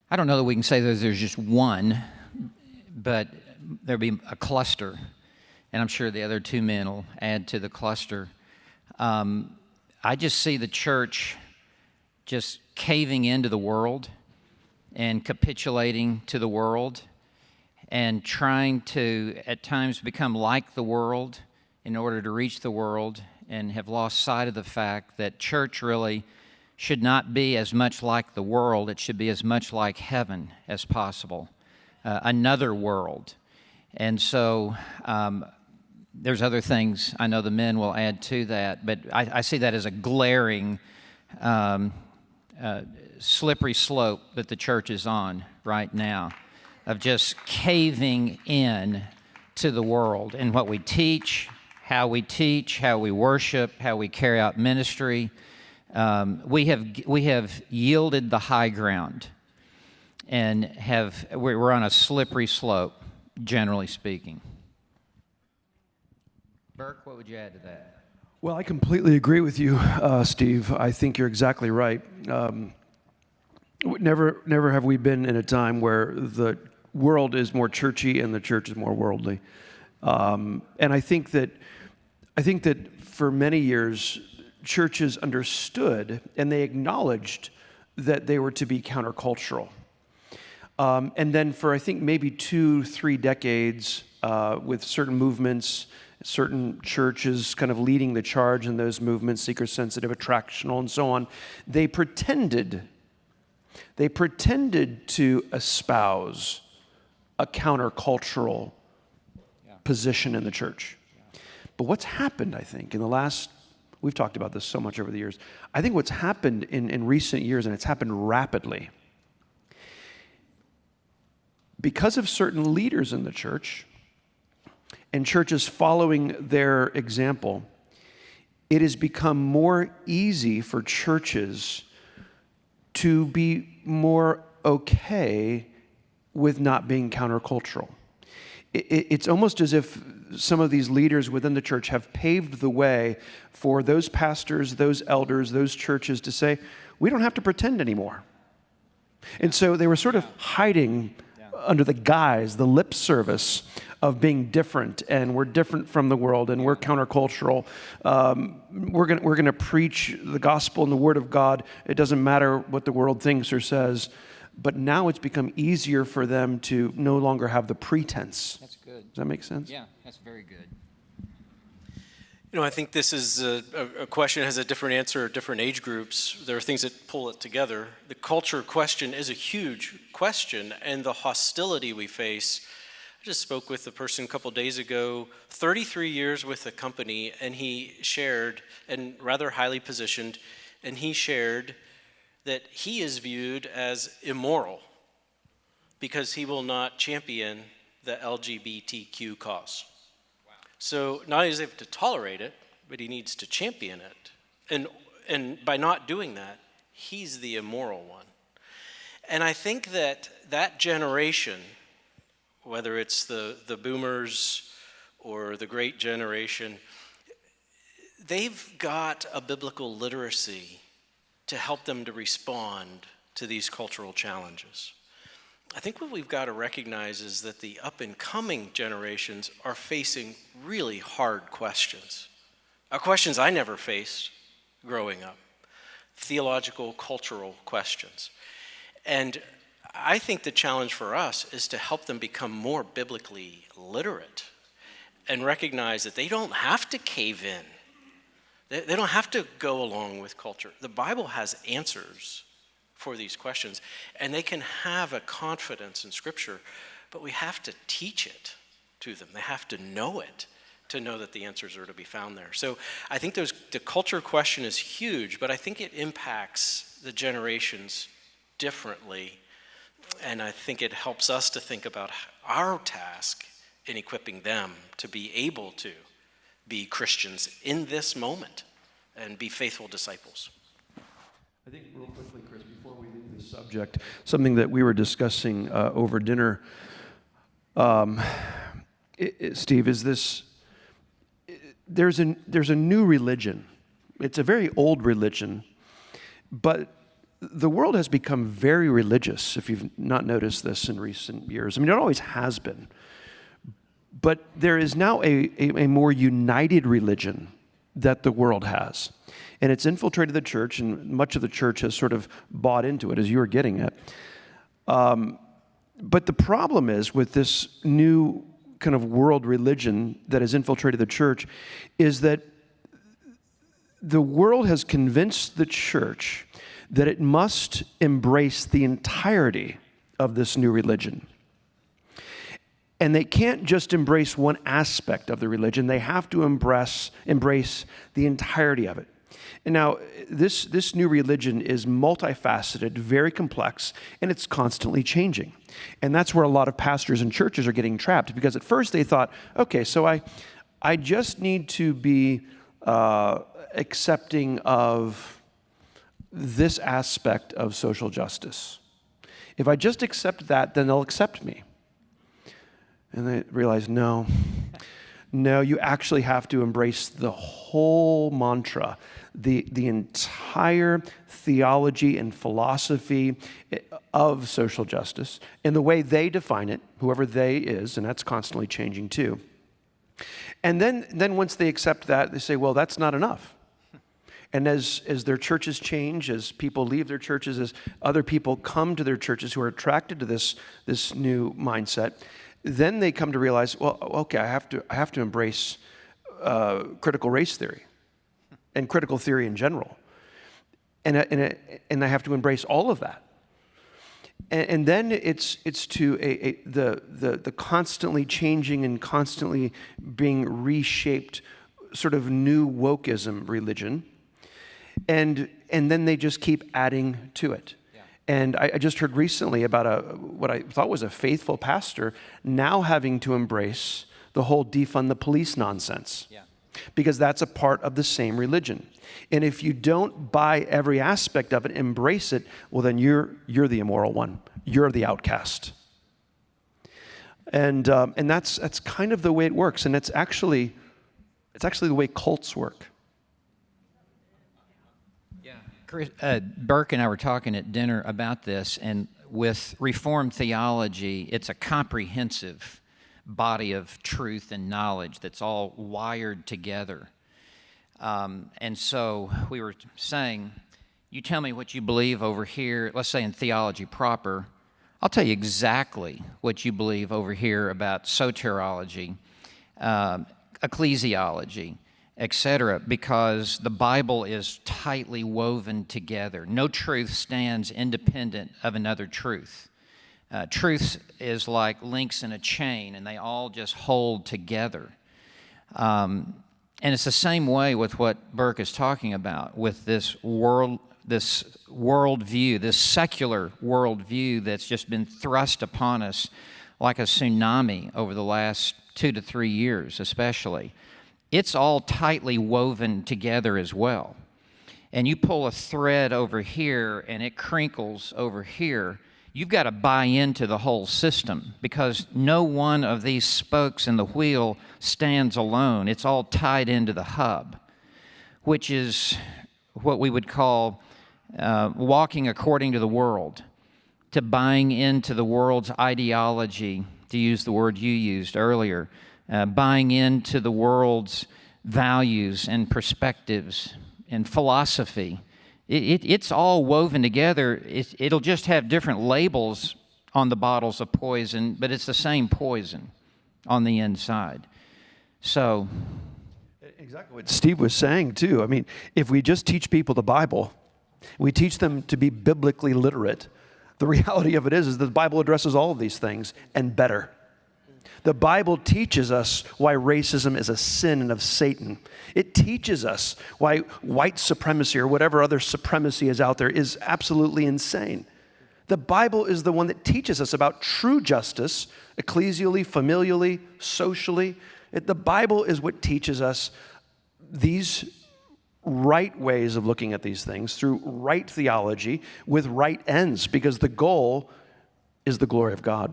I don't know that we can say that there's just one, but there'll be a cluster, and I'm sure the other two men will add to the cluster. I just see the church just caving into the world and capitulating to the world and trying to, at times, become like the world in order to reach the world, and have lost sight of the fact that church really should not be as much like the world. It should be as much like heaven as possible, another world. And so there's other things I know the men will add to that, but I see that as a glaring slippery slope that the church is on right now, of just caving in to the world and what we teach, how we worship, how we carry out ministry. We have yielded the high ground, and we're on a slippery slope, generally speaking. Burk, what would you add to that? Well, I completely agree with you, Steve. I think you're exactly right. Never have we been in a time where the world is more churchy and the church is more worldly. And I think that for many years, churches understood and they acknowledged that they were to be countercultural. And then for, I think, maybe 2-3 decades, with certain movements, certain churches kind of leading the charge in those movements, seeker-sensitive, attractional, and so on, they pretended to espouse a countercultural position in the church. But what's happened, I think, in the last, we've talked about this so much over the years, I think what's happened in recent years, and it's happened rapidly, because of certain leaders in the church and churches following their example, it has become more easy for churches to be more okay with not being countercultural. It's almost as if some of these leaders within the church have paved the way for those pastors, those elders, those churches to say, we don't have to pretend anymore. And so they were sort of hiding under the guise, the lip service of being different, and we're different from the world, and we're countercultural. We're going to preach the gospel and the word of God. It doesn't matter what the world thinks or says. But now it's become easier for them to no longer have the pretense. That's good. Does that make sense? Yeah, that's very good. You know, I think this is a question that has a different answer at different age groups. There are things that pull it together. The culture question is a huge question, and the hostility we face. I just spoke with a person a couple days ago, 33 years with a company, and he shared, and rather highly positioned, and he shared that he is viewed as immoral because he will not champion the LGBTQ cause. Wow. So not only does he have to tolerate it, but he needs to champion it. And by not doing that, he's the immoral one. And I think that generation, whether it's the boomers or the great generation, they've got a biblical literacy to help them to respond to these cultural challenges. I think what we've got to recognize is that the up-and-coming generations are facing really hard questions. Questions I never faced growing up. Theological, cultural questions. And I think the challenge for us is to help them become more biblically literate and recognize that they don't have to cave in. They don't have to go along with culture. The Bible has answers for these questions, and they can have a confidence in Scripture, but we have to teach it to them. They have to know it to know that the answers are to be found there. So I think the culture question is huge, but I think it impacts the generations differently, and I think it helps us to think about our task in equipping them to be able to be Christians in this moment and be faithful disciples. I think real quickly, Chris, before we leave this subject, something that we were discussing over dinner, Steve, is this, there's a new religion. It's a very old religion, but the world has become very religious, if you've not noticed this in recent years. I mean, it always has been. But there is now a more united religion that the world has. And it's infiltrated the church, and much of the church has sort of bought into it, as you were getting at. But the problem is with this new kind of world religion that has infiltrated the church is that the world has convinced the church that it must embrace the entirety of this new religion. And they can't just embrace one aspect of the religion. They have to embrace the entirety of it. And now, this new religion is multifaceted, very complex, and it's constantly changing. And that's where a lot of pastors and churches are getting trapped, because at first they thought, okay, so I just need to be accepting of this aspect of social justice. If I just accept that, then they'll accept me. And they realize, no, you actually have to embrace the whole mantra, the entire theology and philosophy of social justice, and the way they define it, whoever they is, and that's constantly changing too. And then once they accept that, they say, well, that's not enough. And as their churches change, as people leave their churches, as other people come to their churches who are attracted to this new mindset, then they come to realize, well, okay, I have to embrace critical race theory and critical theory in general, and I have to embrace all of that. And then it's to the constantly changing and constantly being reshaped sort of new wokeism religion, and then they just keep adding to it. And I just heard recently about what I thought was a faithful pastor now having to embrace the whole defund the police nonsense. Yeah. Because that's a part of the same religion. And if you don't buy every aspect of it, embrace it, well, then you're the immoral one. You're the outcast. And that's kind of the way it works. And it's actually the way cults work. Chris, Burk and I were talking at dinner about this, and with Reformed theology, it's a comprehensive body of truth and knowledge that's all wired together. And so we were saying, you tell me what you believe over here, let's say in theology proper, I'll tell you exactly what you believe over here about soteriology, ecclesiology, etc., because the Bible is tightly woven together. No truth stands independent of another truth. Truth is like links in a chain, and they all just hold together. And it's the same way with what Burk is talking about, with this worldview, this secular worldview that's just been thrust upon us like a tsunami over the last 2 to 3 years, especially. It's all tightly woven together as well. And you pull a thread over here and it crinkles over here, you've got to buy into the whole system, because no one of these spokes in the wheel stands alone. It's all tied into the hub, which is what we would call walking according to the world, to buying into the world's ideology, to use the word you used earlier, buying into the world's values and perspectives and philosophy. It's all woven together. It'll just have different labels on the bottles of poison, but it's the same poison on the inside. So, exactly what Steve was saying too. I mean, if we just teach people the Bible, we teach them to be biblically literate, the reality of it is that the Bible addresses all of these things and better. The Bible teaches us why racism is a sin and of Satan. It teaches us why white supremacy or whatever other supremacy is out there is absolutely insane. The Bible is the one that teaches us about true justice, ecclesially, familially, socially. The Bible is what teaches us these right ways of looking at these things through right theology with right ends, because the goal is the glory of God.